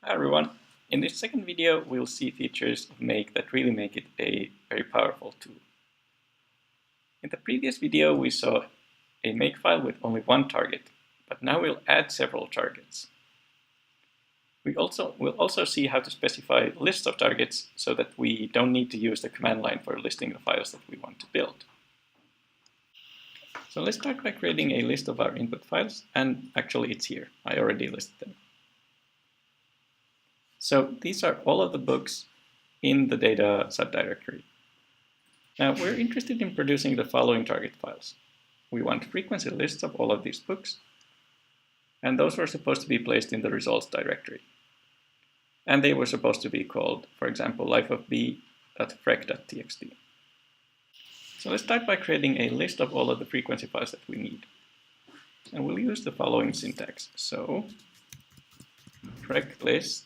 Hi everyone. In this second video, we'll see features of Make that really make it a very powerful tool. In the previous video, we saw a Makefile with only one target, but now we'll add several targets. We'll also see how to specify lists of targets so that we don't need to use the command line for listing the files that we want to build. So let's start by creating a list of our input files, and actually it's here. I already listed them. So these are all of the books in the data subdirectory. Now we're interested in producing the following target files. We want frequency lists of all of these books, and those were supposed to be placed in the results directory. And they were supposed to be called, for example, lifeofb.frec.txt. So let's start by creating a list of all of the frequency files that we need. And we'll use the following syntax. So frec lists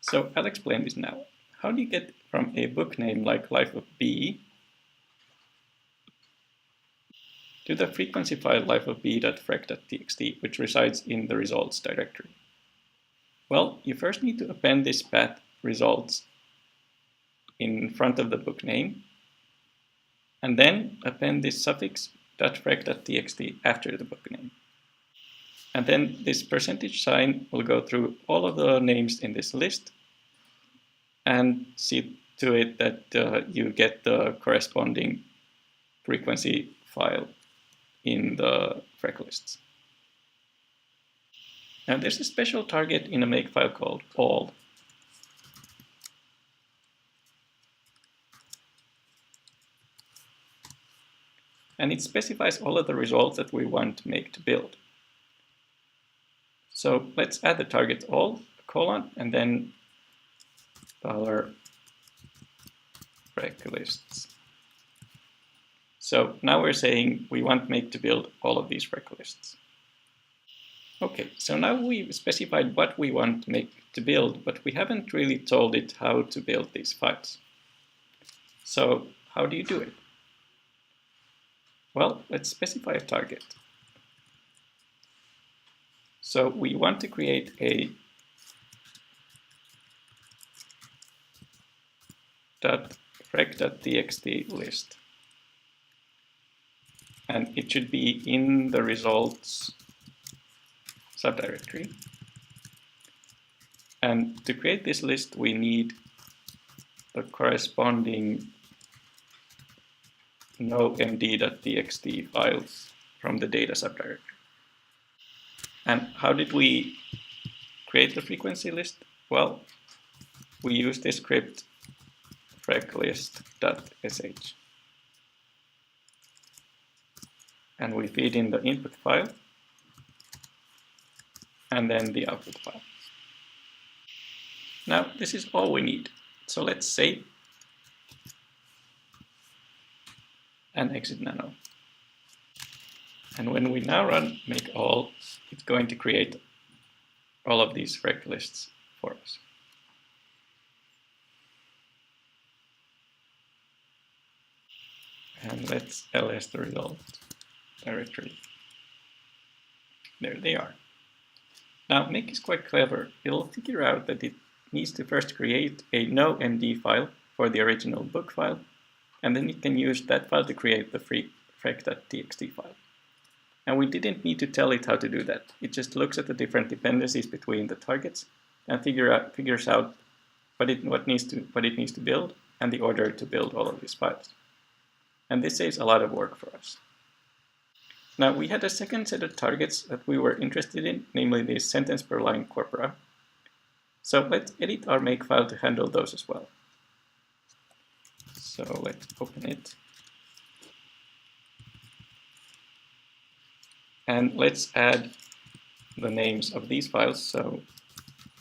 So I'll explain this now. How do you get from a book name like Life of B to the frequency file lifeofb.frec.txt, which resides in the results directory? Well, you first need to append this path results in front of the book name, and then append this suffix .frec.txt after the book name. And then this percentage sign will go through all of the names in this list and see to it that you get the corresponding frequency file in the frec lists. Now there's a special target in a Makefile called all. And it specifies all of the results that we want Make to build. So let's add the target all, colon, and then $frec lists. So now we're saying we want Make to build all of these frec lists. Okay, so now we've specified what we want Make to build, but we haven't really told it how to build these files. So how do you do it? Well, let's specify a target. So we want to create a .frec.txt list. And it should be in the results subdirectory. And to create this list, we need the corresponding nomd.txt files from the data subdirectory. And how did we create the frequency list? Well, we use this script freclist.sh. And we feed in the input file and then the output file. Now, this is all we need. So let's save and exit nano. And when we now run make all, it's going to create all of these frec lists for us. And let's ls the result directory. There they are. Now, Make is quite clever. It'll figure out that it needs to first create a nomd file for the original book file, and then it can use that file to create the frec.txt file. And we didn't need to tell it how to do that. It just looks at the different dependencies between the targets and figures out what it needs to build and the order to build all of these files. And this saves a lot of work for us. Now, we had a second set of targets that we were interested in, namely the sentence per line corpora. So let's edit our Makefile to handle those as well. So let's open it. And let's add the names of these files. So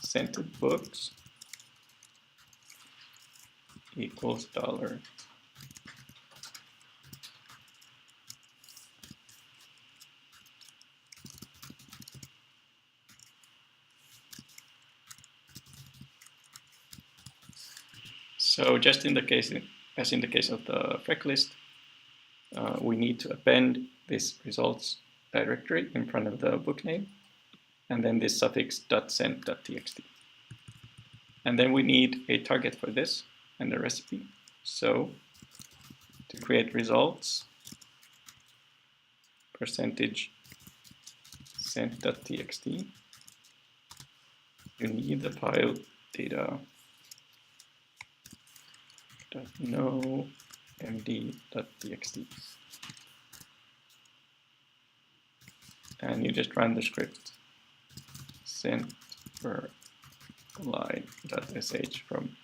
scented books equals $. So just in the case, as in the case of the Freq list, we need to append this results directory in front of the book name, and then this suffix .send.txt. And then we need a target for this and a recipe. So to create results, percentage send.txt, you need the file data.nomd.txt. And you just run the script send per line.sh from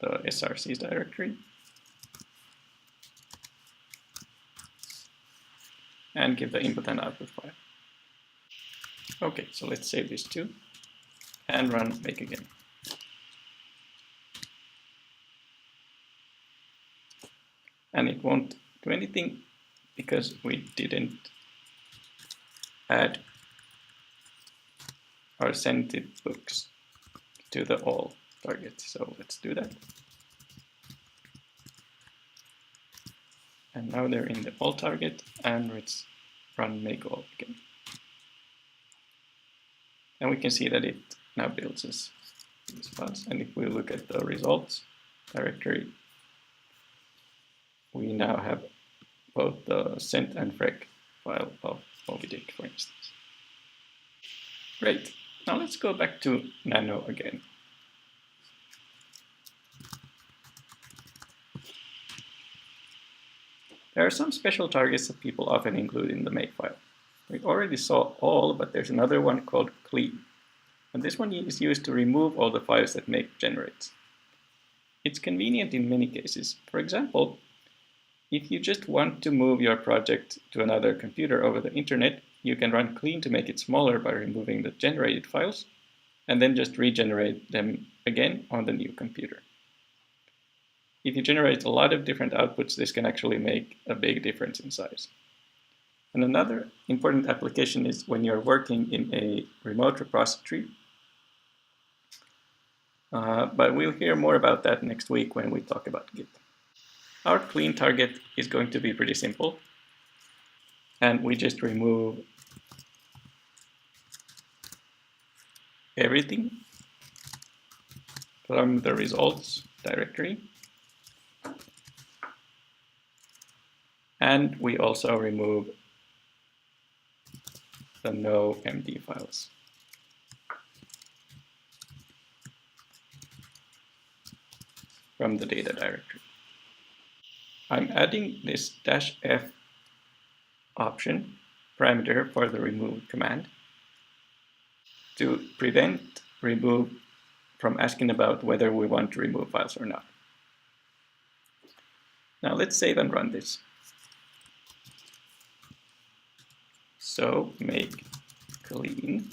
the srcs directory and give the input and output file. Okay, so let's save this too and run make again. And it won't do anything because we didn't add our sended books to the all target. So let's do that. And now they're in the all target, and let's run make all again. And we can see that it now builds these files. And if we look at the results directory, we now have both the send and Freq file of Moby-Dick, for instance. Great. Now let's go back to Nano again. There are some special targets that people often include in the makefile. We already saw all, but there's another one called clean. And this one is used to remove all the files that make generates. It's convenient in many cases. For example, if you just want to move your project to another computer over the internet, you can run clean to make it smaller by removing the generated files, and then just regenerate them again on the new computer. If you generate a lot of different outputs, this can actually make a big difference in size. And another important application is when you're working in a remote repository. But we'll hear more about that next week when we talk about Git. Our clean target is going to be pretty simple. And we just remove everything from the results directory. And we also remove the no MD files. From the data directory. I'm adding this -f option parameter for the remove command to prevent remove from asking about whether we want to remove files or not. Now let's save and run this. So make clean.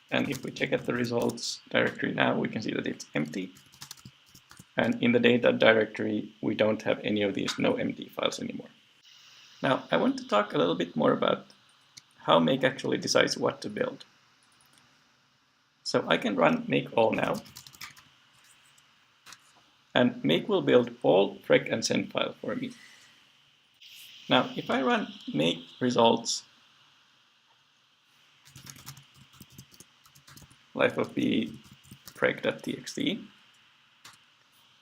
And if we check at the results directory now, we can see that it's empty. And in the data directory, we don't have any of these no MD files anymore. Now, I want to talk a little bit more about how make actually decides what to build. So I can run make all now. And make will build all Freq and send file for me. Now, if I run make results life of b freq.txt,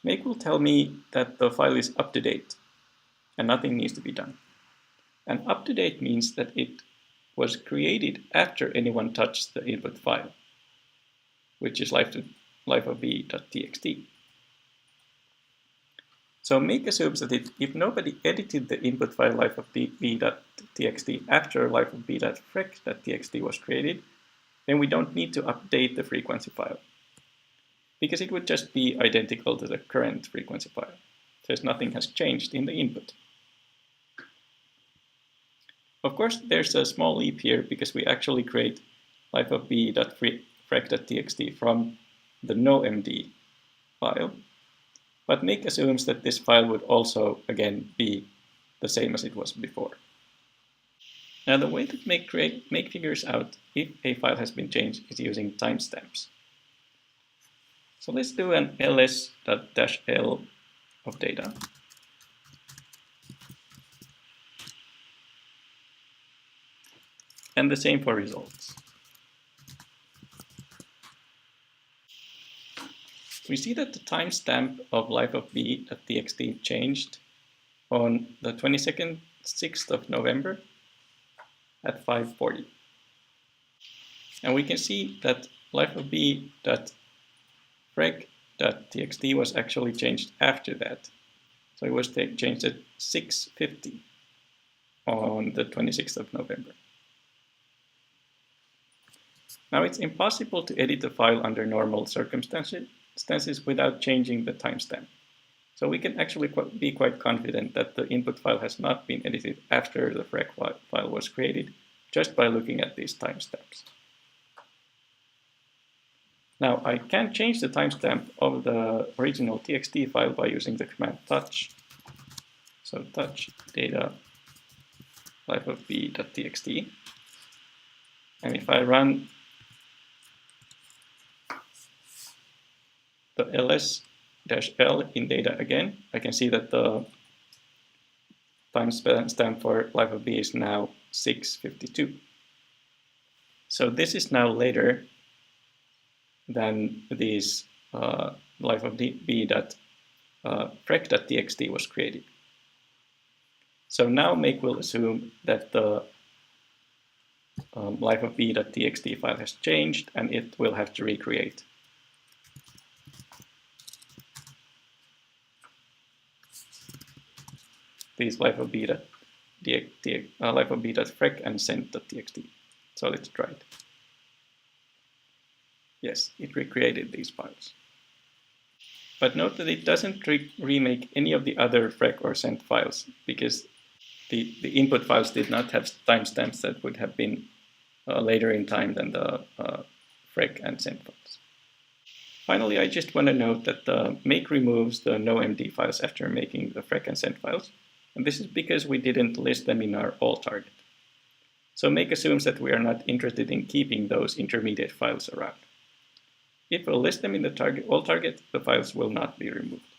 make will tell me that the file is up to date and nothing needs to be done. And up to date means that it was created after anyone touched the input file, which is life of b.txt. So make assumes that if nobody edited the input file life of b.txt after life of b.freq.txt was created, then we don't need to update the frequency file, because it would just be identical to the current frequency file, since nothing has changed in the input. Of course, there's a small leap here, because we actually create life of b.freq.txt from the nomd file, but make assumes that this file would also, again, be the same as it was before. Now, the way that make figures out if a file has been changed is using timestamps. So let's do an ls.-l of data. And the same for results. We see that the timestamp of life_of_b.txt changed on the 6th of November at 5:40. And we can see that life_of_b.frec.txt was actually changed after that. So it was changed at 6:50 on the 26th of November. Now it's impossible to edit the file under normal circumstances without changing the timestamp. So we can actually be quite confident that the input file has not been edited after the frec file was created, just by looking at these timestamps. Now I can change the timestamp of the original txt file by using the command touch. So touch data life_of_b.txt. And if I run the ls-l in data again, I can see that the timestamp for life_of_b is now 6:52. So this is now later than these life_of_b.frec.txt was created. So now make will assume that the life_of_b.txt file has changed and it will have to recreate. These life_of_b.frec and send.txt. So let's try it. Yes, it recreated these files. But note that it doesn't remake any of the other frec or send files, because the input files did not have timestamps that would have been later in time than the frec and send files. Finally, I just want to note that the make removes the noMD files after making the frec and send files. And this is because we didn't list them in our all target. So make assumes that we are not interested in keeping those intermediate files around. If we'll list them in the all target, the files will not be removed.